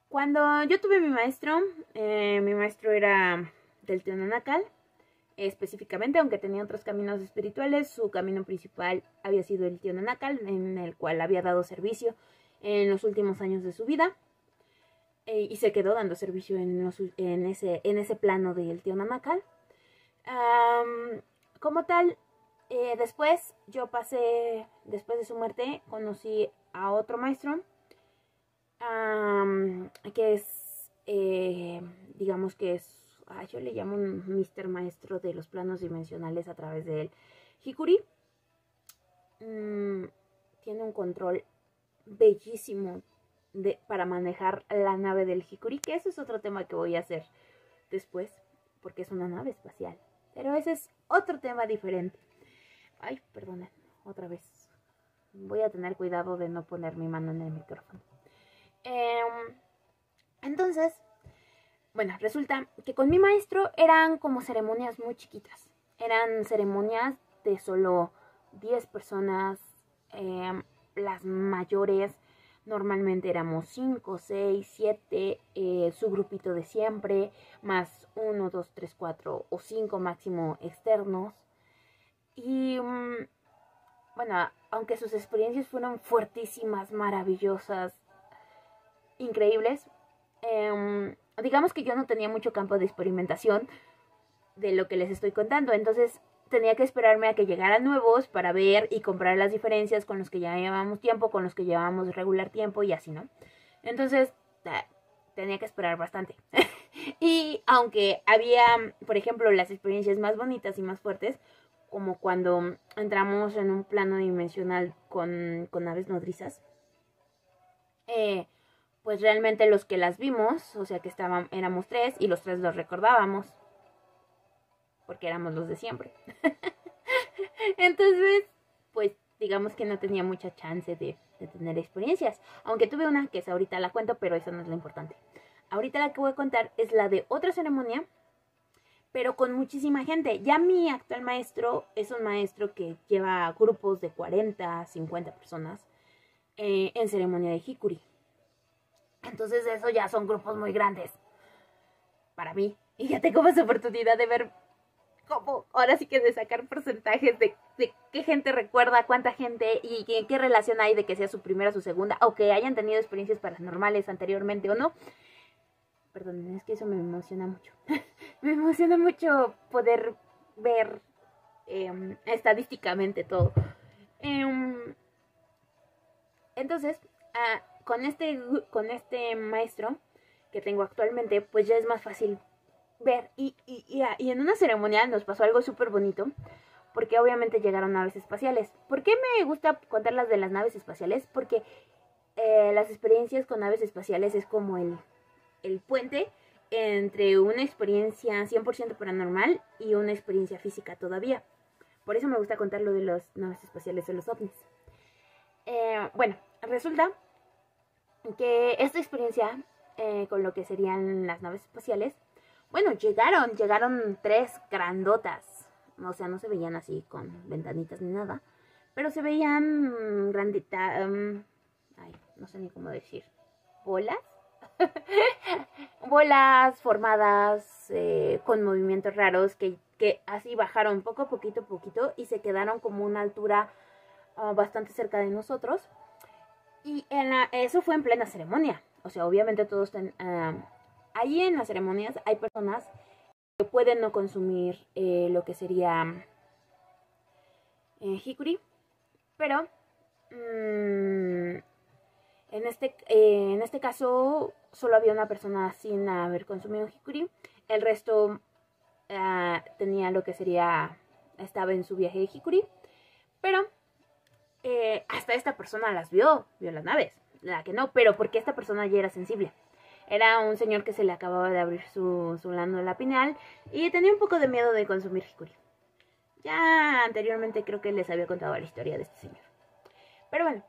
Cuando yo tuve mi maestro era del Teonanacal, específicamente, aunque tenía otros caminos espirituales, su camino principal había sido el Teonanacal, en el cual había dado servicio en los últimos años de su vida, y se quedó dando servicio en ese plano del Teonanacal. Como tal, después después de su muerte, conocí a otro maestro, que es, digamos que es, yo le llamo un Mr. Maestro de los planos dimensionales a través del Hikuri. Tiene un control bellísimo para manejar la nave del Hikuri, que eso es otro tema que voy a hacer después, porque es una nave espacial. Pero ese es otro tema diferente. Ay, perdonen, otra vez. Voy a tener cuidado de no poner mi mano en el micrófono. Entonces, bueno, resulta que con mi maestro eran como ceremonias muy chiquitas. Eran ceremonias de solo 10 personas. Las mayores normalmente éramos 5, 6, 7, su grupito de siempre, más 1, 2, 3, 4 o 5 máximo externos. Y bueno, aunque sus experiencias fueron fuertísimas, maravillosas, increíbles, digamos que yo no tenía mucho campo de experimentación de lo que les estoy contando, entonces tenía que esperarme a que llegaran nuevos para ver y comprar las diferencias con los que ya llevábamos tiempo, con los que llevábamos regular tiempo y así, ¿no? Entonces tenía que esperar bastante. Y aunque había, por ejemplo, las experiencias más bonitas y más fuertes, como cuando entramos en un plano dimensional con aves nodrizas, pues realmente los que las vimos, o sea que éramos 3 y los 3 los recordábamos, porque éramos los de siempre. Entonces, pues digamos que no tenía mucha chance de tener experiencias, aunque tuve una que es ahorita la cuento, pero eso no es lo importante. Ahorita la que voy a contar es la de otra ceremonia, pero con muchísima gente. Ya mi actual maestro es un maestro que lleva grupos de 40, 50 personas en ceremonia de Hikuri. Entonces eso ya son grupos muy grandes para mí. Y ya tengo más oportunidad de ver cómo, ahora sí que de sacar porcentajes de qué gente recuerda, cuánta gente y qué relación hay de que sea su primera o su segunda, o que hayan tenido experiencias paranormales anteriormente o no. Perdón, es que eso me emociona mucho. Me emociona mucho poder ver estadísticamente todo. Entonces, con este maestro que tengo actualmente, pues ya es más fácil ver. Y en una ceremonia nos pasó algo súper bonito, porque obviamente llegaron naves espaciales. ¿Por qué me gusta contar las de las naves espaciales? Porque las experiencias con naves espaciales es como el puente entre una experiencia 100% paranormal y una experiencia física todavía. Por eso me gusta contar lo de las naves espaciales o los ovnis. Bueno, resulta que esta experiencia con lo que serían las naves espaciales, bueno, llegaron 3 grandotas. O sea, no se veían así con ventanitas ni nada, pero se veían granditas, ay, no sé ni cómo decir, bolas. Bolas formadas con movimientos raros que así bajaron poco a poquito y se quedaron como una altura bastante cerca de nosotros. Y eso fue en plena ceremonia. O sea, obviamente todos allí en las ceremonias hay personas que pueden no consumir lo que sería Hikuri, pero en este caso solo había una persona sin haber consumido Hikuri. El resto tenía lo que sería, estaba en su viaje de Hikuri, pero hasta esta persona vio las naves, la que no, pero porque esta persona ya era sensible. Era un señor que se le acababa de abrir su glándula pineal y tenía un poco de miedo de consumir Hikuri. Ya anteriormente creo que les había contado la historia de este señor. Pero bueno,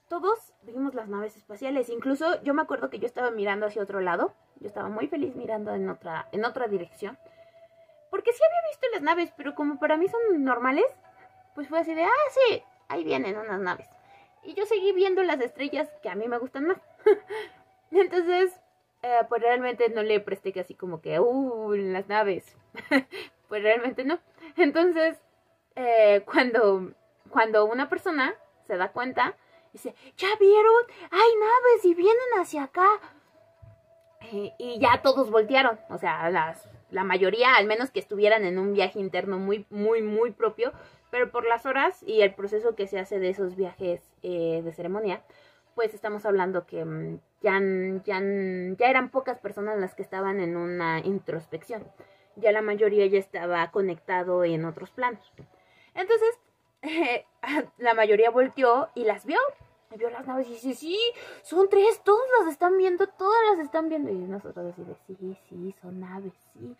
todos vimos las naves espaciales. Incluso yo me acuerdo que yo estaba mirando hacia otro lado. Yo estaba muy feliz mirando en otra dirección. Porque sí había visto las naves, pero como para mí son normales, pues fue así de, sí, ahí vienen unas naves. Y yo seguí viendo las estrellas que a mí me gustan más. Entonces, pues realmente no le presté que así como que, las naves. Pues realmente no. Entonces, cuando una persona se da cuenta, dice, ¿ya vieron? Hay naves y vienen hacia acá. Y ya todos voltearon. O sea, la mayoría, al menos que estuvieran en un viaje interno muy, muy, muy propio. Pero por las horas y el proceso que se hace de esos viajes de ceremonia, pues estamos hablando que ya eran pocas personas las que estaban en una introspección. Ya la mayoría ya estaba conectado en otros planos. Entonces, la mayoría volteó y las vio. Y vio las naves y dice, sí, son 3, todas las están viendo, todas las están viendo. Y nosotros así de, sí, son naves, sí.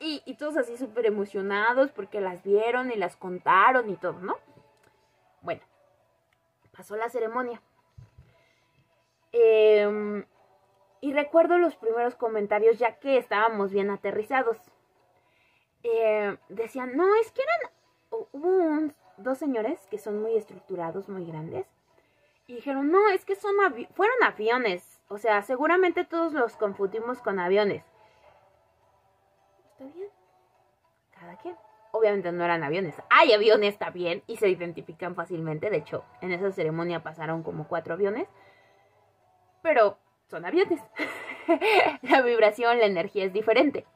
y todos así súper emocionados porque las vieron y las contaron y todo, ¿no? Bueno, pasó la ceremonia. Y recuerdo los primeros comentarios ya que estábamos bien aterrizados. Decían, no, es que hubo 2 señores que son muy estructurados, muy grandes. Y dijeron, no, es que fueron aviones. O sea, seguramente todos los confundimos con aviones. ¿Está bien? Cada quien. Obviamente no eran aviones. Hay aviones también y se identifican fácilmente. De hecho, en esa ceremonia pasaron como 4 aviones. Pero son aviones. La vibración, la energía es diferente.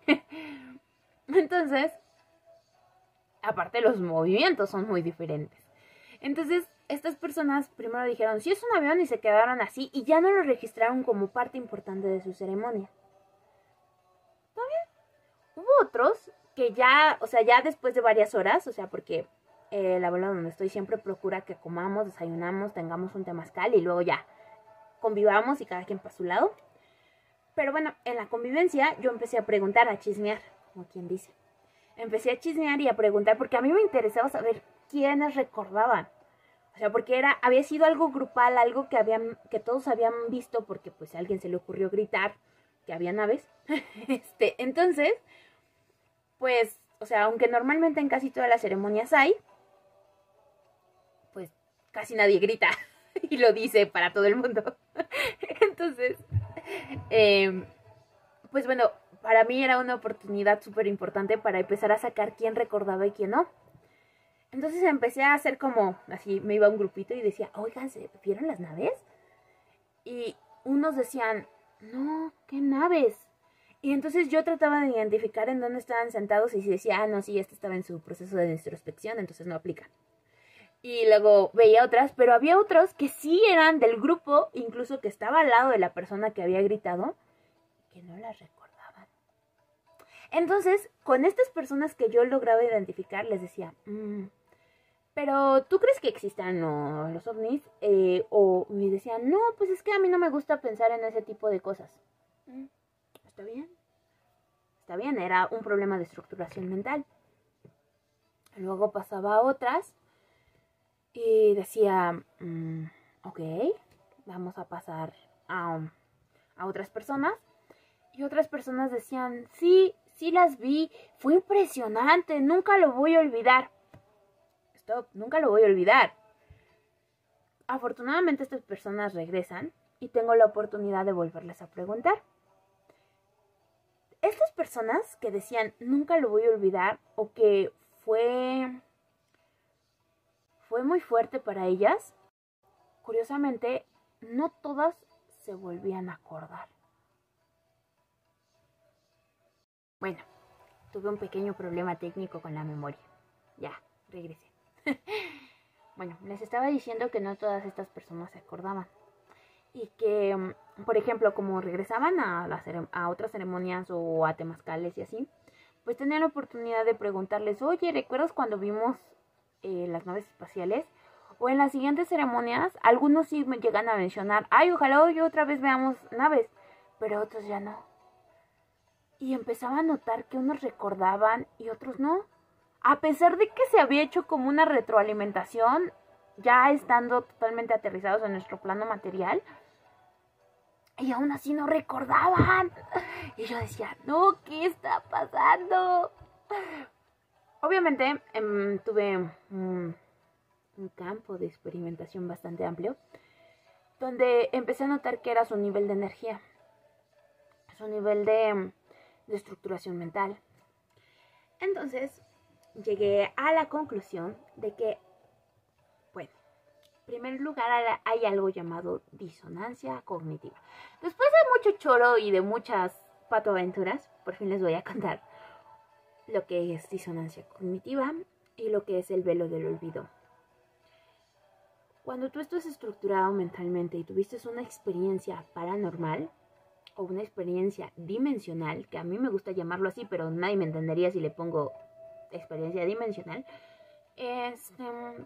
Entonces, aparte los movimientos son muy diferentes. Entonces, estas personas primero dijeron, sí es un avión, y se quedaron así y ya no lo registraron como parte importante de su ceremonia. ¿Está bien? Hubo otros que ya, o sea, ya después de varias horas, o sea, porque la abuela donde estoy siempre procura que comamos, desayunamos, tengamos un temazcal y luego ya convivamos y cada quien para su lado. Pero bueno, en la convivencia yo empecé a preguntar, a chismear, como quien dice. Empecé a chismear y a preguntar porque a mí me interesaba saber quiénes recordaban. O sea, porque había sido algo grupal, algo que todos habían visto porque pues a alguien se le ocurrió gritar que había naves. Entonces, pues, o sea, aunque normalmente en casi todas las ceremonias hay, pues casi nadie grita y lo dice para todo el mundo. Entonces, pues bueno, para mí era una oportunidad súper importante para empezar a sacar quién recordaba y quién no. Entonces empecé a hacer como, así me iba a un grupito y decía, oigan, ¿se vieron las naves? Y unos decían, no, ¿qué naves? Y entonces yo trataba de identificar en dónde estaban sentados y si decía, no, sí, este estaba en su proceso de introspección, entonces no aplica. Y luego veía otras, pero había otros que sí eran del grupo, incluso que estaba al lado de la persona que había gritado, que no las recordaban. Entonces, con estas personas que yo lograba identificar, les decía, pero ¿tú crees que existan los ovnis? O me decían, no, pues es que a mí no me gusta pensar en ese tipo de cosas. ¿Está bien? Está bien, era un problema de estructuración mental. Luego pasaba a otras y decía, ok, vamos a pasar a otras personas. Y otras personas decían, sí las vi, fue impresionante, nunca lo voy a olvidar. Stop, nunca lo voy a olvidar. Afortunadamente estas personas regresan y tengo la oportunidad de volverles a preguntar. Estas personas que decían, nunca lo voy a olvidar, o que fue muy fuerte para ellas, curiosamente, no todas se volvían a acordar. Bueno, tuve un pequeño problema técnico con la memoria. Ya, regresé. Bueno, les estaba diciendo que no todas estas personas se acordaban. Y que, por ejemplo, como regresaban a otras ceremonias o a temazcales y así, pues tenían la oportunidad de preguntarles, oye, ¿recuerdas cuando vimos las naves espaciales? O en las siguientes ceremonias, algunos sí me llegan a mencionar, ay, ojalá hoy otra vez veamos naves, pero otros ya no. Y empezaba a notar que unos recordaban y otros no. A pesar de que se había hecho como una retroalimentación, ya estando totalmente aterrizados en nuestro plano material, y aún así no recordaban. Y yo decía, no, ¿qué está pasando? Obviamente tuve un campo de experimentación bastante amplio, donde empecé a notar que era su nivel de energía, su nivel de estructuración mental. Entonces llegué a la conclusión de que, bueno, en primer lugar hay algo llamado disonancia cognitiva. Después de mucho choro y de muchas patoaventuras, por fin les voy a contar lo que es disonancia cognitiva y lo que es el velo del olvido. Cuando tú estás estructurado mentalmente y tuviste una experiencia paranormal o una experiencia dimensional, que a mí me gusta llamarlo así, pero nadie me entendería si le pongo experiencia dimensional,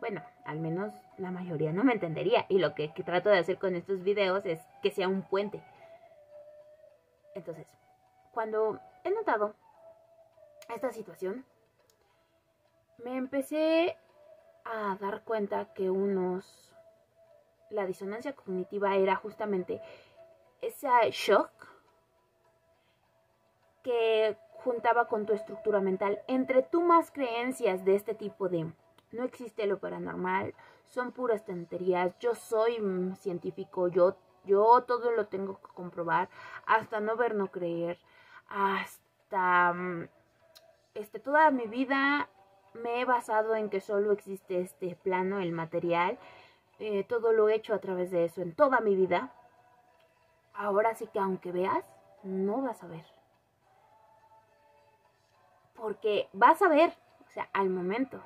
bueno, al menos la mayoría no me entendería, y lo que trato de hacer con estos videos es que sea un puente. Entonces, cuando he notado esta situación, me empecé a dar cuenta que la disonancia cognitiva era justamente ese shock que juntaba con tu estructura mental. Entre tú más creencias de este tipo de no existe lo paranormal, son puras tonterías, yo soy científico, yo todo lo tengo que comprobar, hasta no ver, no creer, hasta toda mi vida me he basado en que solo existe este plano, el material, todo lo he hecho a través de eso en toda mi vida. Ahora sí que aunque veas, no vas a ver. Porque vas a ver, o sea, al momento,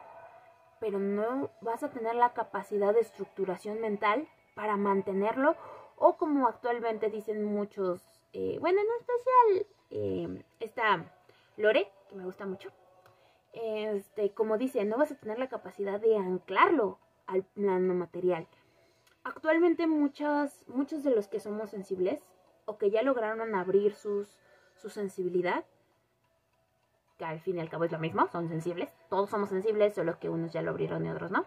pero no vas a tener la capacidad de estructuración mental para mantenerlo, o como actualmente dicen muchos, bueno, en especial esta Lore, que me gusta mucho, como dice, no vas a tener la capacidad de anclarlo al plano material. Actualmente muchos de los que somos sensibles o que ya lograron abrir su sensibilidad, que al fin y al cabo es lo mismo, son sensibles, todos somos sensibles, solo que unos ya lo abrieron y otros no.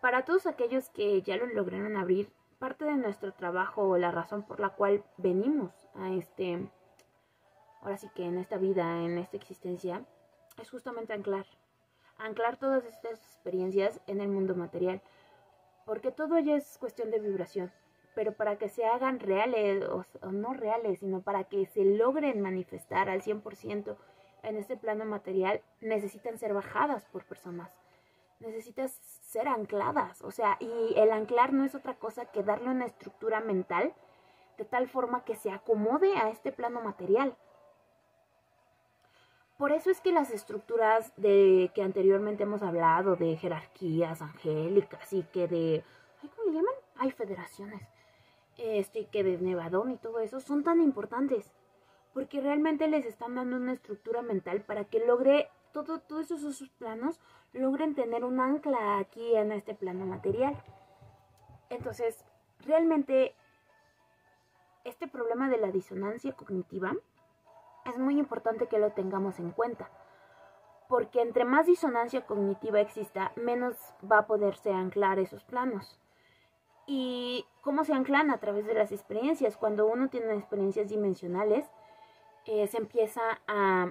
Para todos aquellos que ya lo lograron abrir, parte de nuestro trabajo o la razón por la cual venimos a ahora sí que en esta vida, en esta existencia, es justamente anclar todas estas experiencias en el mundo material, porque todo ya es cuestión de vibración, pero para que se hagan reales o no reales, sino para que se logren manifestar al 100% en este plano material, necesitan ser bajadas por personas, necesitas ser ancladas, o sea, y el anclar no es otra cosa que darle una estructura mental de tal forma que se acomode a este plano material. Por eso es que las estructuras de que anteriormente hemos hablado, de jerarquías angélicas y que de, ¿cómo le llaman? Hay federaciones, que de Nevadón y todo eso, son tan importantes, porque realmente les están dando una estructura mental para que logre todos esos planos logren tener un ancla aquí en este plano material. Entonces, realmente este problema de la disonancia cognitiva es muy importante que lo tengamos en cuenta, porque entre más disonancia cognitiva exista, menos va a poderse anclar esos planos. ¿Y cómo se anclan? A través de las experiencias. Cuando uno tiene experiencias dimensionales, se empieza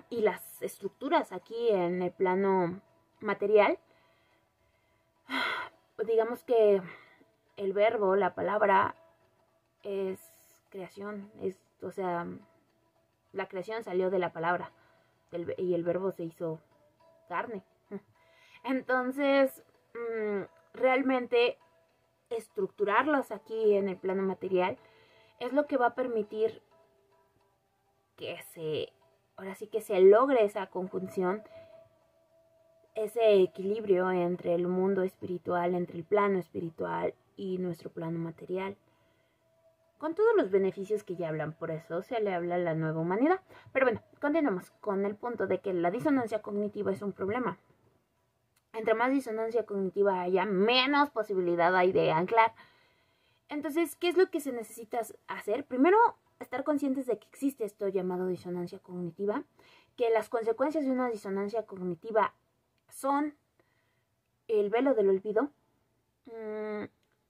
y las estructuras aquí en el plano material, digamos que el verbo, la palabra, es creación, o sea, la creación salió de la palabra y el verbo se hizo carne. Entonces, realmente estructurarlos aquí en el plano material es lo que va a permitir que ahora sí que se logre esa conjunción, ese equilibrio entre el mundo espiritual, entre el plano espiritual y nuestro plano material, con todos los beneficios que ya hablan. Por eso se le habla a la nueva humanidad. Pero bueno, continuemos con el punto de que la disonancia cognitiva es un problema. Entre más disonancia cognitiva haya, menos posibilidad hay de anclar. Entonces, ¿qué es lo que se necesita hacer? Primero, estar conscientes de que existe esto llamado disonancia cognitiva, que las consecuencias de una disonancia cognitiva son el velo del olvido.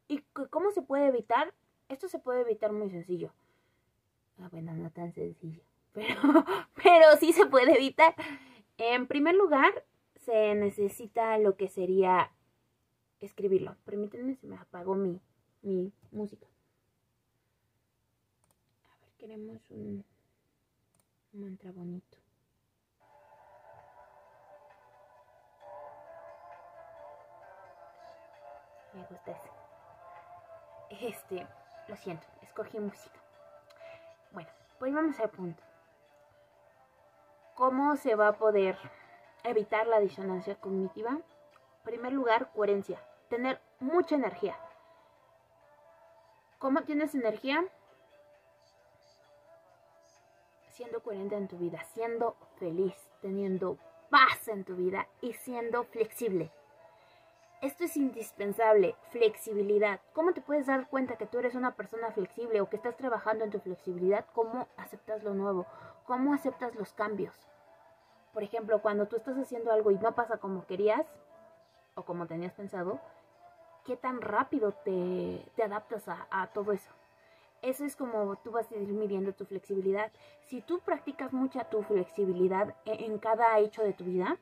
¿Y cómo se puede evitar? Esto se puede evitar muy sencillo. Bueno, no tan sencillo, pero sí se puede evitar. En primer lugar, se necesita lo que sería escribirlo. Permítanme, se me apagó mi música. A ver, queremos un mantra bonito. Me gusta ese. Lo siento, escogí música. Bueno, pues vamos al punto. ¿Cómo se va a poder evitar la disonancia cognitiva? En primer lugar, coherencia. Tener mucha energía. ¿Cómo tienes energía? Siendo coherente en tu vida, siendo feliz, teniendo paz en tu vida y siendo flexible. Esto es indispensable, flexibilidad. ¿Cómo te puedes dar cuenta que tú eres una persona flexible o que estás trabajando en tu flexibilidad? ¿Cómo aceptas lo nuevo? ¿Cómo aceptas los cambios? Por ejemplo, cuando tú estás haciendo algo y no pasa como querías o como tenías pensado, ¿qué tan rápido te adaptas a todo eso? Eso es como tú vas a ir midiendo tu flexibilidad. Si tú practicas mucha tu flexibilidad en cada hecho de tu vida,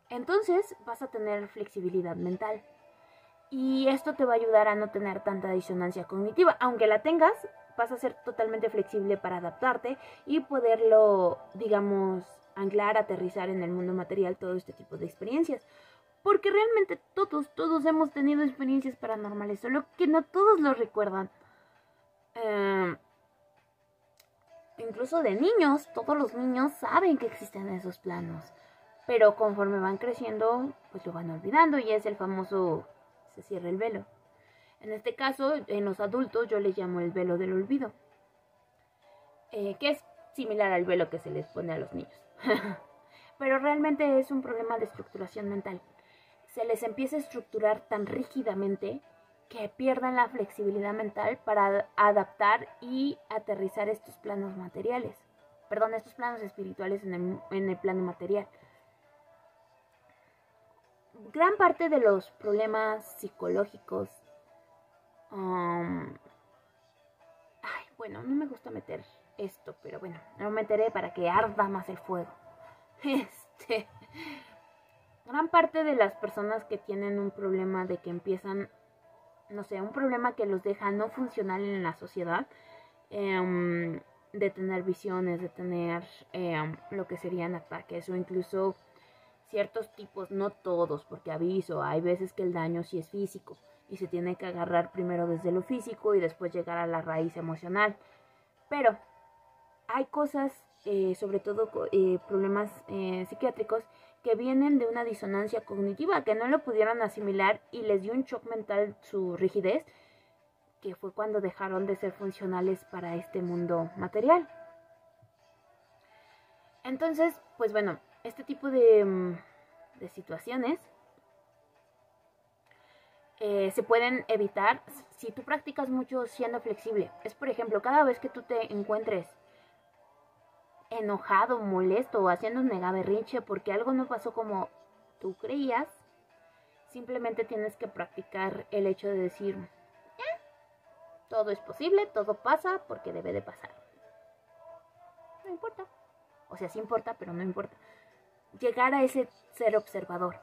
entonces vas a tener flexibilidad mental. Y esto te va a ayudar a no tener tanta disonancia cognitiva. Aunque la tengas, vas a ser totalmente flexible para adaptarte y poderlo, digamos, anclar, aterrizar en el mundo material todo este tipo de experiencias. Porque realmente todos hemos tenido experiencias paranormales, solo que no todos lo recuerdan. Incluso de niños, todos los niños saben que existen esos planos. Pero conforme van creciendo, pues lo van olvidando y es el famoso se cierra el velo. En este caso, en los adultos yo les llamo el velo del olvido, que es similar al velo que se les pone a los niños. Pero realmente es un problema de estructuración mental. Se les empieza a estructurar tan rígidamente que pierdan la flexibilidad mental para adaptar y aterrizar estos planos materiales. Perdón, estos planos espirituales en el plano material. Gran parte de los problemas psicológicos, bueno, no me gusta meter esto, pero bueno, lo meteré para que arda más el fuego. Gran parte de las personas que tienen un problema de que empiezan, no sé, un problema que los deja no funcional en la sociedad, de tener visiones, de tener lo que serían ataques o incluso ciertos tipos, no todos, porque aviso, hay veces que el daño sí es físico y se tiene que agarrar primero desde lo físico y después llegar a la raíz emocional. Pero hay cosas, sobre todo problemas psiquiátricos, que vienen de una disonancia cognitiva, que no lo pudieron asimilar y les dio un shock mental su rigidez, que fue cuando dejaron de ser funcionales para este mundo material. Entonces, pues bueno, este tipo de situaciones se pueden evitar si tú practicas mucho siendo flexible. Es, por ejemplo, cada vez que tú te encuentres enojado, molesto o haciendo un mega berrinche porque algo no pasó como tú creías, simplemente tienes que practicar el hecho de decir, todo es posible, todo pasa porque debe de pasar. No importa. O sea, sí importa, pero no importa. Llegar a ese ser observador.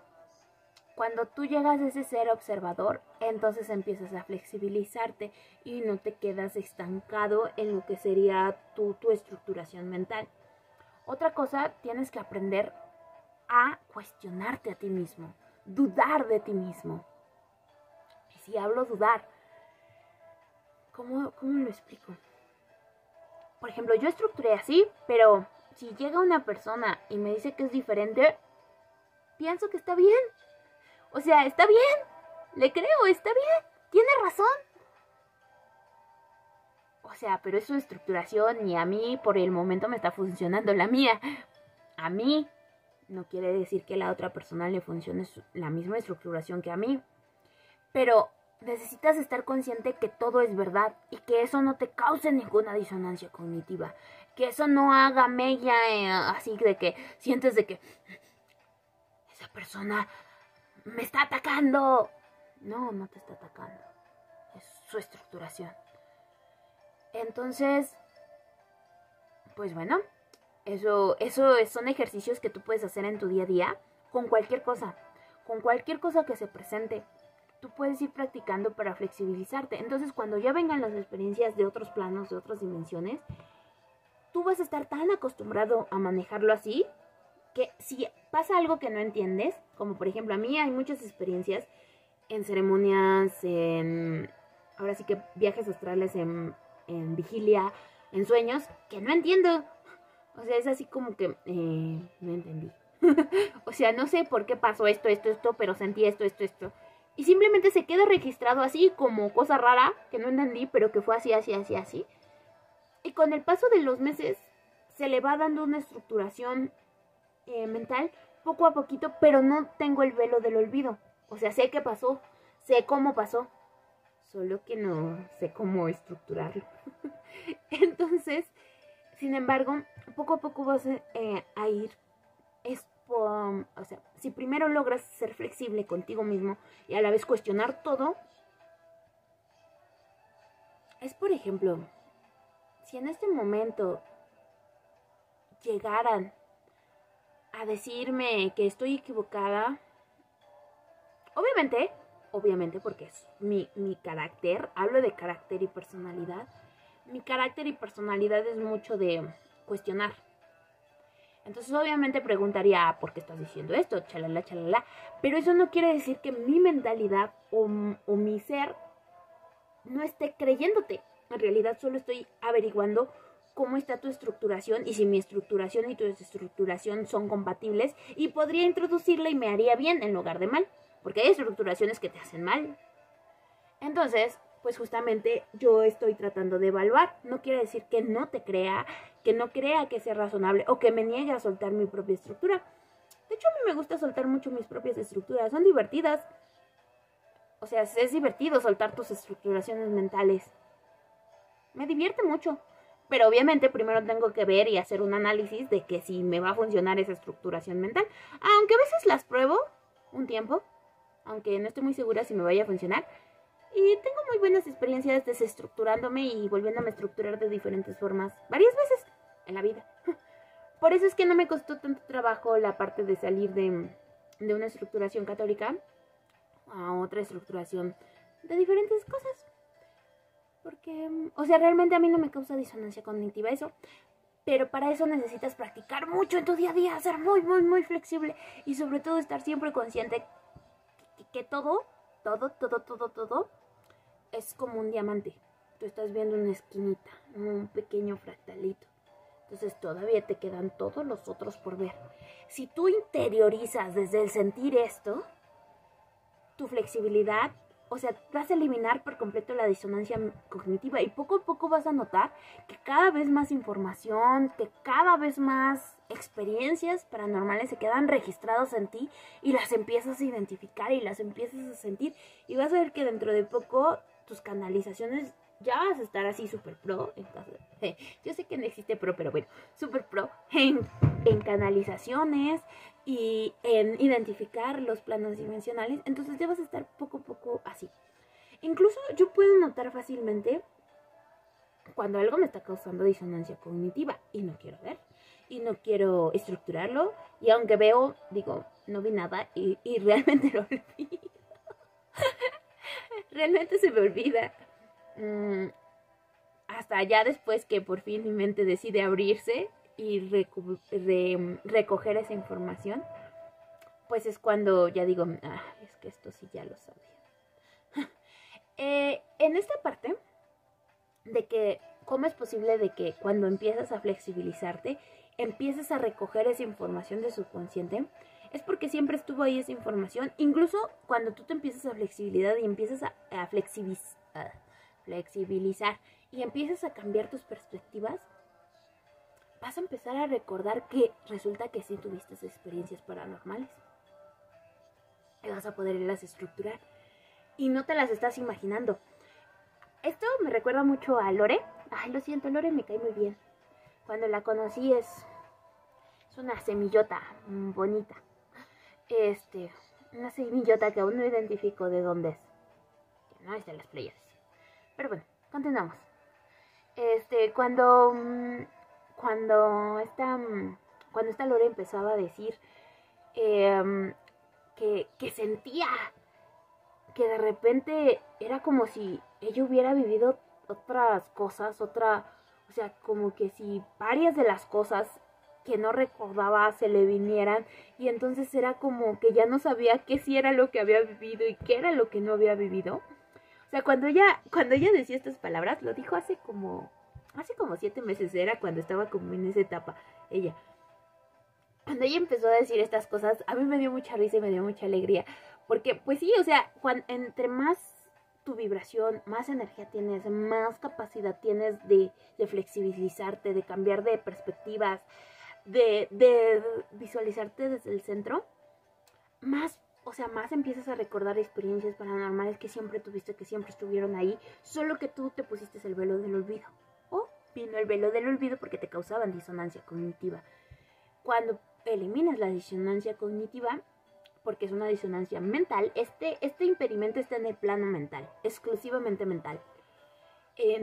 Cuando tú llegas a ese ser observador, entonces empiezas a flexibilizarte y no te quedas estancado en lo que sería tu estructuración mental. Otra cosa, tienes que aprender a cuestionarte a ti mismo, dudar de ti mismo. Y si hablo dudar, ¿cómo lo explico? Por ejemplo, yo estructuré así, pero si llega una persona y me dice que es diferente, pienso que está bien. O sea, está bien, le creo, está bien, tiene razón. O sea, pero es su estructuración y a mí por el momento me está funcionando la mía. A mí no quiere decir que a la otra persona le funcione la misma estructuración que a mí. Pero necesitas estar consciente que todo es verdad y que eso no te cause ninguna disonancia cognitiva. Que eso no haga mella así de que sientes de que esa persona me está atacando. No te está atacando. Es su estructuración. Entonces, pues bueno, eso son ejercicios que tú puedes hacer en tu día a día con cualquier cosa que se presente, tú puedes ir practicando para flexibilizarte. Entonces, cuando ya vengan las experiencias de otros planos, de otras dimensiones, tú vas a estar tan acostumbrado a manejarlo así, que si pasa algo que no entiendes, como por ejemplo a mí hay muchas experiencias en ceremonias, ahora sí que viajes astrales, en vigilia, en sueños, que no entiendo. O sea, es así como que no entendí. O sea, no sé por qué pasó esto, pero sentí esto. Y simplemente se queda registrado así como cosa rara, que no entendí, pero que fue así. Y con el paso de los meses se le va dando una estructuración mental poco a poquito, pero no tengo el velo del olvido. O sea, sé qué pasó, sé cómo pasó, solo que no sé cómo estructurarlo. Entonces, sin embargo, poco a poco vas a ir, o sea, si primero logras ser flexible contigo mismo y a la vez cuestionar todo, es por ejemplo, si en este momento llegaran a decirme que estoy equivocada, obviamente porque es mi carácter, hablo de carácter y personalidad. Mi carácter y personalidad es mucho de cuestionar. Entonces obviamente preguntaría, ¿por qué estás diciendo esto? Chalala. Pero eso no quiere decir que mi mentalidad o mi ser no esté creyéndote. En realidad solo estoy averiguando cómo está tu estructuración y si mi estructuración y tu estructuración son compatibles, y podría introducirla y me haría bien en lugar de mal, porque hay estructuraciones que te hacen mal. Entonces, pues justamente yo estoy tratando de evaluar. No quiere decir que no te crea, que no crea que sea razonable o que me niegue a soltar mi propia estructura. De hecho, a mí me gusta soltar mucho mis propias estructuras, son divertidas. O sea, es divertido soltar tus estructuraciones mentales. Me divierte mucho. Pero obviamente primero tengo que ver y hacer un análisis de que si me va a funcionar esa estructuración mental. Aunque a veces las pruebo un tiempo, aunque no estoy muy segura si me vaya a funcionar. Y tengo muy buenas experiencias desestructurándome y volviéndome a estructurar de diferentes formas varias veces en la vida. Por eso es que no me costó tanto trabajo la parte de salir de una estructuración católica a otra estructuración de diferentes cosas. Porque, o sea, realmente a mí no me causa disonancia cognitiva eso. Pero para eso necesitas practicar mucho en tu día a día, ser muy flexible. Y sobre todo estar siempre consciente que todo es como un diamante. Tú estás viendo una esquinita, un pequeño fractalito. Entonces todavía te quedan todos los otros por ver. Si tú interiorizas desde el sentir esto, tu flexibilidad, o sea, vas a eliminar por completo la disonancia cognitiva y poco a poco vas a notar que cada vez más información, que cada vez más experiencias paranormales se quedan registradas en ti y las empiezas a identificar y las empiezas a sentir, y vas a ver que dentro de poco tus canalizaciones ya vas a estar así super pro. Yo sé que no existe pro, pero bueno, super pro en canalizaciones y en identificar los planos dimensionales. Entonces ya vas a estar poco a poco así. Incluso yo puedo notar fácilmente cuando algo me está causando disonancia cognitiva y no quiero ver y no quiero estructurarlo, y aunque veo, digo, no vi nada y realmente lo olvido. Realmente se me olvida. Hasta ya después que por fin mi mente decide abrirse y recoger esa información, pues es cuando ya digo, es que esto sí ya lo sabía. En esta parte de que cómo es posible de que cuando empiezas a flexibilizarte, empieces a recoger esa información de subconsciente, es porque siempre estuvo ahí esa información. Incluso cuando tú te empiezas a flexibilidad y empiezas a flexibilizar y empiezas a cambiar tus perspectivas, vas a empezar a recordar que resulta que sí tuviste experiencias paranormales. Y vas a poderlas estructurar. Y no te las estás imaginando. Esto me recuerda mucho a Lore. Ay, lo siento, Lore me cae muy bien. Cuando la conocí es una semillota bonita. Una semillota que aún no identifico de dónde es. Que no es de las playas. Pero bueno, continuamos. Cuando esta Lore empezaba a decir que sentía que de repente era como si ella hubiera vivido otras cosas, o sea, como que si varias de las cosas que no recordaba se le vinieran, y entonces era como que ya no sabía qué sí era lo que había vivido y qué era lo que no había vivido. O sea, cuando ella decía estas palabras, lo dijo hace como 7 meses, era cuando estaba como en esa etapa, ella. Cuando ella empezó a decir estas cosas, a mí me dio mucha risa y me dio mucha alegría, porque pues sí, o sea, entre más tu vibración, más energía tienes, más capacidad tienes de flexibilizarte, de cambiar de perspectivas, de visualizarte desde el centro, más, o sea, más empiezas a recordar experiencias paranormales que siempre tuviste, que siempre estuvieron ahí, solo que tú te pusiste el velo del olvido. O vino el velo del olvido porque te causaban disonancia cognitiva. Cuando eliminas la disonancia cognitiva, porque es una disonancia mental, este impedimento está en el plano mental, exclusivamente mental.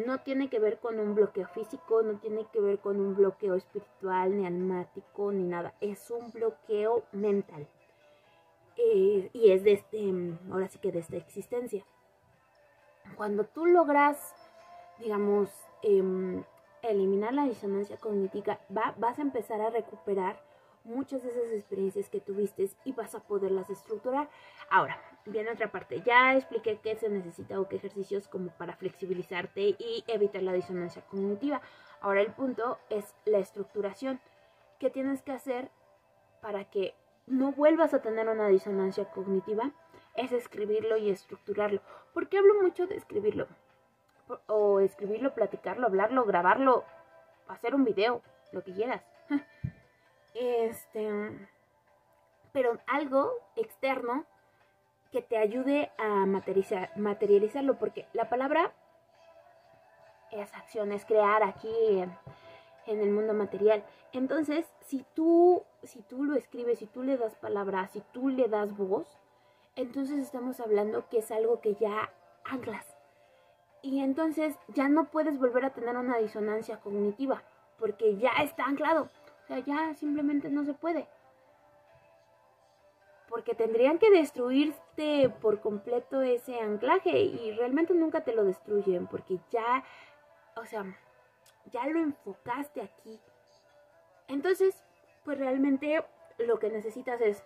No tiene que ver con un bloqueo físico, no tiene que ver con un bloqueo espiritual, ni almático, ni nada. Es un bloqueo mental. Y es de ahora sí que de esta existencia. Cuando tú logras, digamos, eliminar la disonancia cognitiva, vas a empezar a recuperar muchas de esas experiencias que tuviste y vas a poderlas estructurar. Ahora, viene otra parte. Ya expliqué qué se necesita o qué ejercicios como para flexibilizarte y evitar la disonancia cognitiva. Ahora el punto es la estructuración. ¿Qué tienes que hacer para que no vuelvas a tener una disonancia cognitiva? Es escribirlo y estructurarlo. ¿Por qué hablo mucho de escribirlo? O escribirlo, platicarlo, hablarlo, grabarlo, hacer un video, lo que quieras. Pero algo externo que te ayude a materializarlo, porque la palabra es acción, es crear aquí en el mundo material. Entonces, si tú lo escribes, si tú le das palabras, si tú le das voz, entonces estamos hablando que es algo que ya anclas. Y entonces ya no puedes volver a tener una disonancia cognitiva, porque ya está anclado. O sea, ya simplemente no se puede. Porque tendrían que destruirte por completo ese anclaje y realmente nunca te lo destruyen, porque ya, o sea, ya lo enfocaste aquí. Entonces, pues realmente lo que necesitas es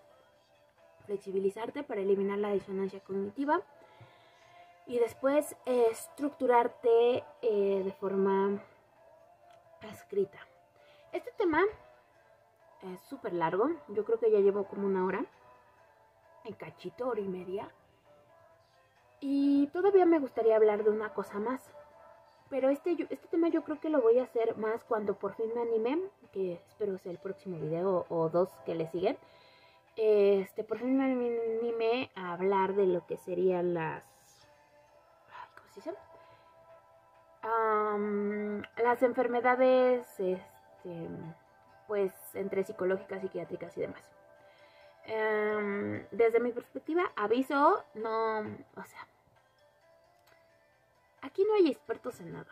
flexibilizarte para eliminar la disonancia cognitiva y después estructurarte de forma escrita. Este tema es súper largo, yo creo que ya llevo como 1 hora, en cachito, 1 hora y media, y todavía me gustaría hablar de una cosa más, pero este tema yo creo que lo voy a hacer más cuando por fin me anime, que espero sea el próximo video o 2 que le siguen. Por fin me anime a hablar de lo que serían las, ¿cómo se dice? Las enfermedades, pues entre psicológicas, psiquiátricas y demás. Desde mi perspectiva, aviso, no, o sea, aquí no hay expertos en nada,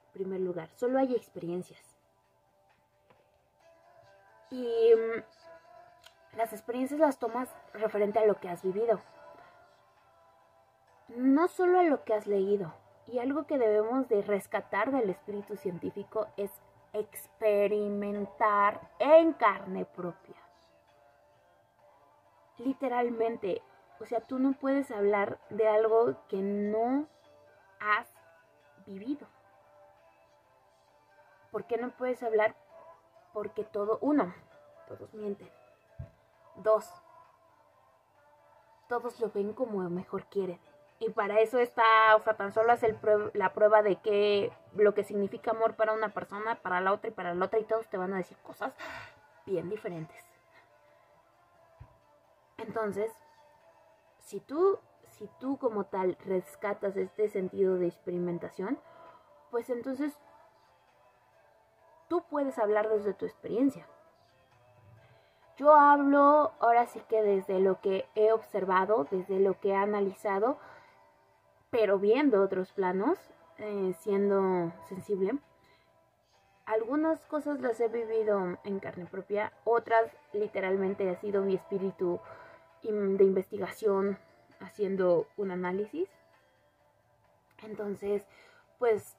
en primer lugar, solo hay experiencias. Y las experiencias las tomas referente a lo que has vivido, no solo a lo que has leído. Y algo que debemos de rescatar del espíritu científico es experimentar en carne propia. Literalmente, o sea, tú no puedes hablar de algo que no has vivido. ¿Por qué no puedes hablar? Porque todos mienten. 2, todos lo ven como mejor quieren. Y para eso está, o sea, tan solo es la prueba de que lo que significa amor para una persona, para la otra y para la otra, y todos te van a decir cosas bien diferentes. Entonces, si tú como tal rescatas este sentido de experimentación, pues entonces tú puedes hablar desde tu experiencia. Yo hablo ahora sí que desde lo que he observado, desde lo que he analizado, pero viendo otros planos, siendo sensible algunas cosas las he vivido en carne propia, otras literalmente ha sido mi espíritu de investigación haciendo un análisis. Entonces, pues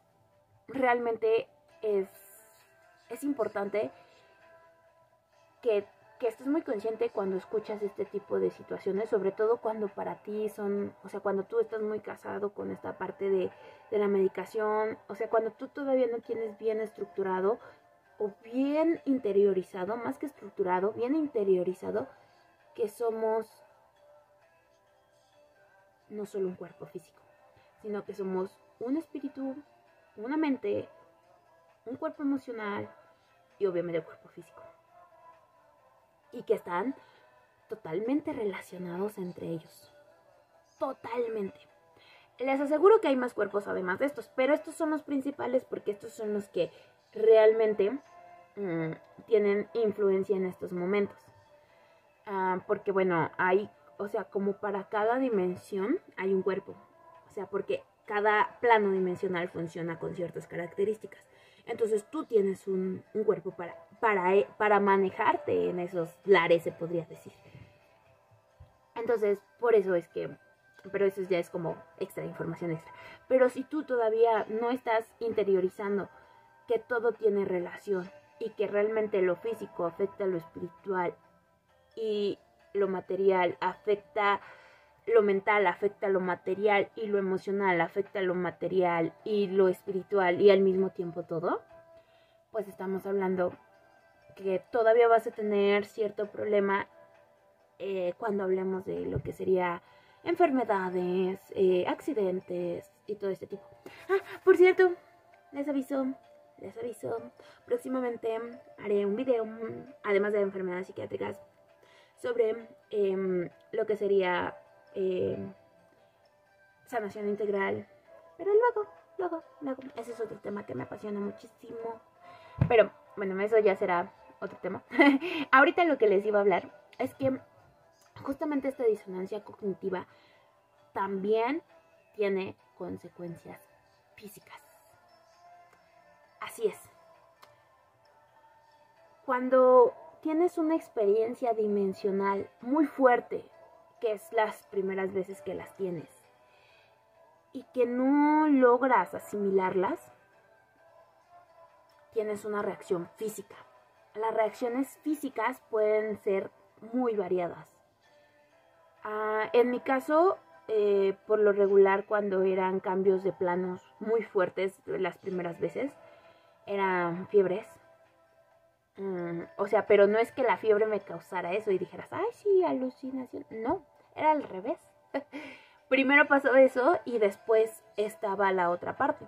realmente es importante que estés muy consciente cuando escuchas este tipo de situaciones, sobre todo cuando para ti son, o sea, cuando tú estás muy casado con esta parte de la medicación, o sea, cuando tú todavía no tienes bien estructurado o bien interiorizado, más que estructurado, bien interiorizado, que somos no solo un cuerpo físico, sino que somos un espíritu, una mente, un cuerpo emocional y obviamente el cuerpo físico. Y que están totalmente relacionados entre ellos. Totalmente. Les aseguro que hay más cuerpos además de estos, pero estos son los principales porque estos son los que realmente tienen influencia en estos momentos. Porque bueno, hay, o sea, como para cada dimensión hay un cuerpo. O sea, porque cada plano dimensional funciona con ciertas características. Entonces tú tienes un cuerpo para manejarte en esos lares, se podría decir. Entonces, por eso es que, pero eso ya es como extra información extra. Pero si tú todavía no estás interiorizando que todo tiene relación y que realmente lo físico afecta a lo espiritual y lo material afecta lo mental, afecta lo material y lo emocional afecta lo material y lo espiritual y al mismo tiempo todo, pues estamos hablando que todavía vas a tener cierto problema cuando hablemos de lo que sería enfermedades, accidentes y todo este tipo. Por cierto, les aviso, próximamente haré un video, además de enfermedades psiquiátricas, sobre lo que sería sanación integral. Pero luego, ese es otro tema que me apasiona muchísimo. Pero bueno, eso ya será otro tema. Ahorita lo que les iba a hablar es que justamente esta disonancia cognitiva también tiene consecuencias físicas. Así es. Cuando tienes una experiencia dimensional muy fuerte, que es las primeras veces que las tienes, y que no logras asimilarlas, tienes una reacción física. Las reacciones físicas pueden ser muy variadas. En mi caso, por lo regular, cuando eran cambios de planos muy fuertes las primeras veces, eran fiebres. O sea, pero no es que la fiebre me causara eso y dijeras, ay, sí, alucinación. No, era al revés. Primero pasó eso y después estaba la otra parte.